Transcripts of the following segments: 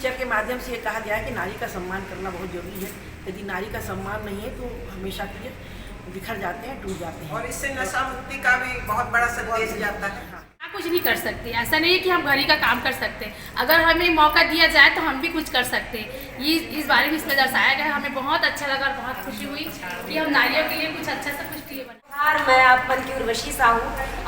Picture के माध्यम से ये कहा गया है कि नारी का सम्मान करना बहुत जरूरी है। यदि नारी का सम्मान नहीं है तो हमेशा के लिए बिखर जाते हैं, टूट जाते हैं। और इससे नशा मुक्ति का भी बहुत बड़ा संदेश जाता है। हाँ। कुछ नहीं कर सकते, ऐसा नहीं है कि हम घर ही का काम कर सकते। अगर हमें मौका दिया जाए तो हम भी कुछ कर सकते। ये इस बारे में इसमें दर्शाया गया। हमें बहुत अच्छा लगा और बहुत खुशी हुई कि हम नारियों के लिए कुछ अच्छा सा कुछ किए बने। मैं आप मन की उर्वशी साहू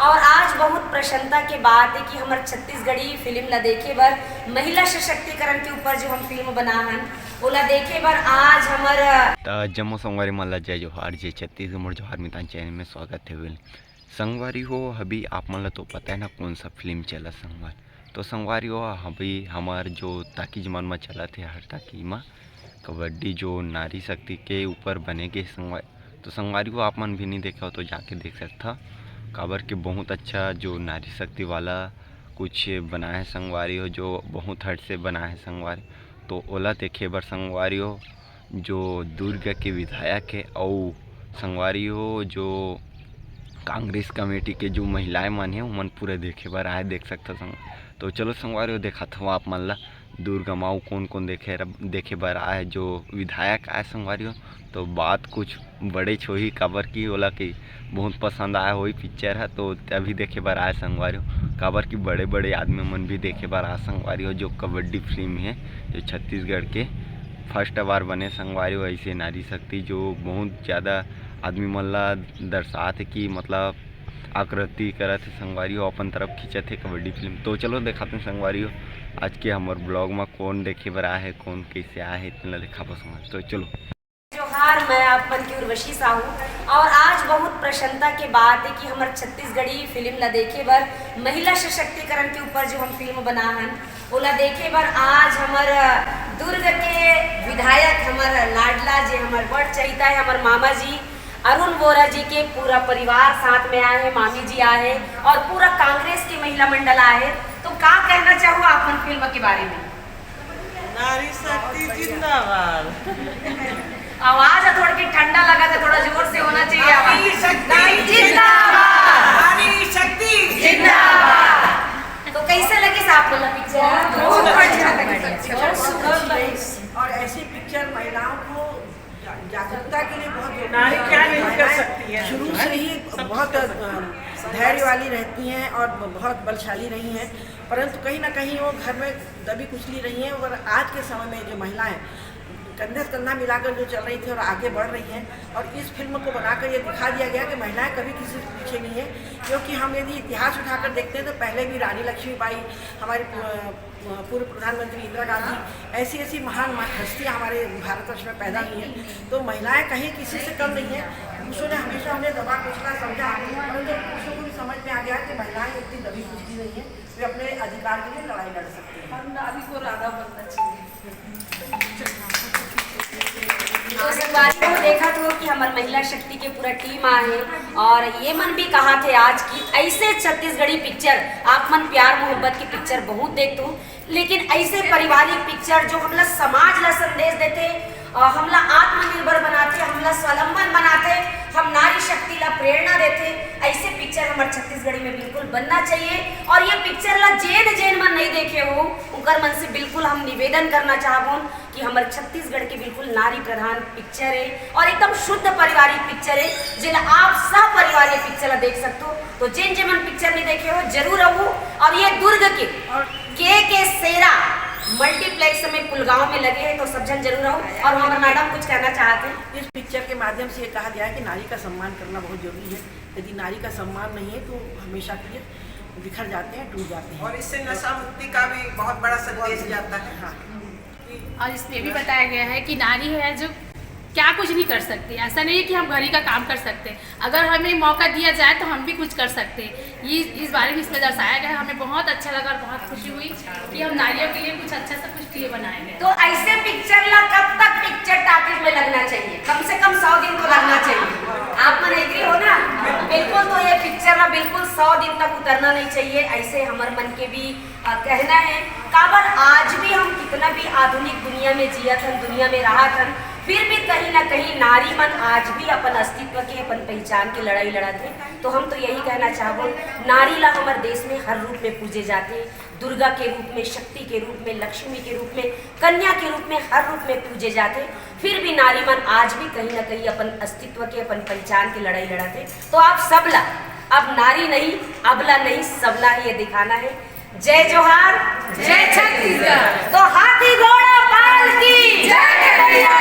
और आज बहुत प्रसन्नता के बात है कि हमारे छत्तीसगढ़ी फिल्म ला देखे बर महिला सशक्तिकरण के ऊपर जो हम फिल्म बना हन वो ला देखे बर आज हमारा जम्मू संगवारी मल्ला जय जोहार जय छत्तीसगढ़ जोहार मितान चैनल में स्वागत है। वेल संगवारी हो अभी आप मन तो पता है ना कौन सा फिल्म चला संगवार। तो संगवारी हो अभी हमार जो ताकी जमान में चला थे हर ताकी में कबड्डी जो नारी शक्ति के ऊपर बने के संगवार। तो संगवारी को आप मन भी नहीं देखा हो तो जाके देख सकता। काबर के बहुत अच्छा जो नारी शक्ति वाला कुछ बना है संगवारी हो, जो बहुत हट से बना है संगवारी। तो ओला देखे बर संगवारी हो जो दुर्ग के विधायक है और संगवारी हो जो कांग्रेस कमेटी के जो महिलाएं मन है उमन पूरे देखे बर आए, देख सकता संग। तो चलो संगवारी हो देखा था आप मन ला दुर्गा माऊ कौन कौन देखे बर आए जो विधायक आए संगवारी हो। तो बात कुछ बड़े छोही काबर की ओला कि बहुत पसंद आया वही पिक्चर है तो तभी देखे बर आए संगवारी हो। काबर की बड़े बड़े आदमी मन भी देखे बर आए संगवारी हो। जो कबड्डी फिल्म है जो छत्तीसगढ़ के फर्स्ट बार बने संगवारी हो ऐसे नारी शक्ति जो बहुत ज़्यादा आदमी मन ला दर्शात है कि मतलब आकृति करत है संगवारी हो, अपन तरफ खींचत है कबड्डी फिल्म। तो चलो दिखाते हैं संगवारी हो आज के हमारे ब्लॉग में कौन देखे बर आए है कौन कैसे आए है इतना देखा बस। तो चलो जोहार, मैं आप मन की उर्वशी साहू और आज बहुत प्रसन्नता के बात है कि हमारे छत्तीसगढ़ी फिल्म ला देखे बर महिला सशक्तिकरण के ऊपर जो हम फिल्म बना हन वो ला देखे बर आज हमारा दुर्ग के विधायक हमारा लाडला जी हमारे बड़ चहिता है हमारे मामा जी अरुण बोरा जी के पूरा परिवार साथ में आए हैं, मामी जी आए हैं और पूरा कांग्रेस की महिला मंडल आए हैं। तो क्या कहना चाहूँ आप मन फिल्म के बारे में? नारी शक्ति जिंदाबाद। आवाज है थोड़ा कि ठंडा लगा था, थोड़ा जोर से होना चाहिए आवाज। नारी शक्ति जिंदाबाद, नारी शक्ति जिंदाबाद। तो कैसे लगी साहब वाला पिक्चर? बहुत अच्छा लगी। और ऐसी पिक्चर महिलाओं को जागरूकता के लिए बहुत नारी क्या नहीं कर सकती है। शुरू से ही बहुत धैर्य वाली रहती हैं और बहुत बलशाली रही हैं, परंतु कहीं ना कहीं वो घर में दबी कुचली रही हैं। और आज के समय में जो महिलाएं कंधे से कंधा मिलाकर जो चल रही थी और आगे बढ़ रही हैं और इस फिल्म को बनाकर ये दिखा दिया गया कि महिलाएं कभी किसी से पीछे नहीं है। क्योंकि हम यदि इतिहास उठाकर देखते हैं तो पहले भी रानी लक्ष्मीबाई, हमारी पूर्व प्रधानमंत्री इंदिरा गांधी, ऐसी ऐसी महान हस्तियाँ हमारे भारतवर्ष में पैदा हुई हैं। तो महिलाएं कहीं किसी से कम नहीं है। पुरुषों ने हमेशा उन्हें दबा कुचला समझा, परंतु पुरुषों को भी समझ में आ गया कि महिलाएं इतनी दबी कुचली नहीं है, वे अपने अधिकार के लिए लड़ाई लड़ सकती हैं। हम नारी को राधा बनना चाहिए। तो संगवारी को देखा तो कि हमारे महिला शक्ति के पूरा टीम आए और ये मन भी कहा थे आज की ऐसे छत्तीसगढ़ी पिक्चर आप मन प्यार मोहब्बत की पिक्चर बहुत देखते हो, लेकिन ऐसे पारिवारिक पिक्चर जो हमला समाज ला संदेश देते, हमला आत्मनिर्भर बनाते, हमला स्वावलंबन बनाते, हम नारी शक्ति ला प्रेरणा देते, ऐसे पिक्चर हमारे छत्तीसगढ़ी में बिल्कुल बनना चाहिए। और ये पिक्चर ला जेन मन नहीं देखे हो उनकर मन से बिल्कुल हम निवेदन करना चाहबो कि हमारे छत्तीसगढ़ के बिल्कुल नारी प्रधान पिक्चर है और एकदम शुद्ध पारिवारिक पिक्चर है जिला आप सब पारिवारिक पिक्चर ला देख सकते हो। तो जेन मन पिक्चर नहीं देखे हो जरूर आओ। और ये दुर्ग के सेरा मल्टीप्लेक्स में कुलगांव में लगे हैं तो सब जन जरूर आओ। और हमारे मैडम कुछ कहना चाहते हैं। इस पिक्चर के माध्यम से ये कहा गया है कि नारी का सम्मान करना बहुत जरूरी है। यदि नारी का सम्मान नहीं है तो हमेशा के लिए बिखर जाते हैं, टूट जाते हैं। और इससे नशा मुक्ति का भी बहुत बड़ा संदेश जाता है। हाँ। और इसमें भी बताया गया है कि नारी है जो क्या कुछ नहीं कर सकती। ऐसा नहीं है कि हम घर ही का काम कर सकते। अगर हमें मौका दिया जाए तो हम भी कुछ कर सकते। ये इस बारे में इसमें दर्शाया गया। हमें बहुत अच्छा लगा और बहुत खुशी हुई कि हम नारियों के लिए कुछ अच्छा सा कुछ किए बनाएंगे। तो ऐसे पिक्चर ला कब तक पिक्चर टाकीज में लगना चाहिए? कम से कम 100 दिन तो लगना चाहिए। आप मन एग्री हो ना? बिल्कुल। तो ये पिक्चर ला बिल्कुल 100 दिन तक उतरना नहीं चाहिए, ऐसे हमारे मन के भी कहना है। काबर आज भी हम कितना भी आधुनिक दुनिया में जिया थन, दुनिया में रहा थन, फिर भी कहीं ना कहीं नारी मन आज भी अपन अस्तित्व के अपन पहचान के लड़ाई लड़त है। तो हम तो यही कहना चाहबो, नारी ला हमारे देश में हर रूप में पूजे जाते, दुर्गा के रूप में, शक्ति के रूप में, लक्ष्मी के रूप में, कन्या के रूप में, हर रूप में पूजे जाते। फिर भी नारी मन आज भी कहीं ना कहीं अपन अस्तित्व के, अपन पहचान की लड़ाई लड़ाते। तो आप सबला अब नारी नहीं, अबला नहीं, सबला ही ये दिखाना है। जय जोहार, जय छत्तीसगढ़। तो हाथी घोड़ा पाल की जय।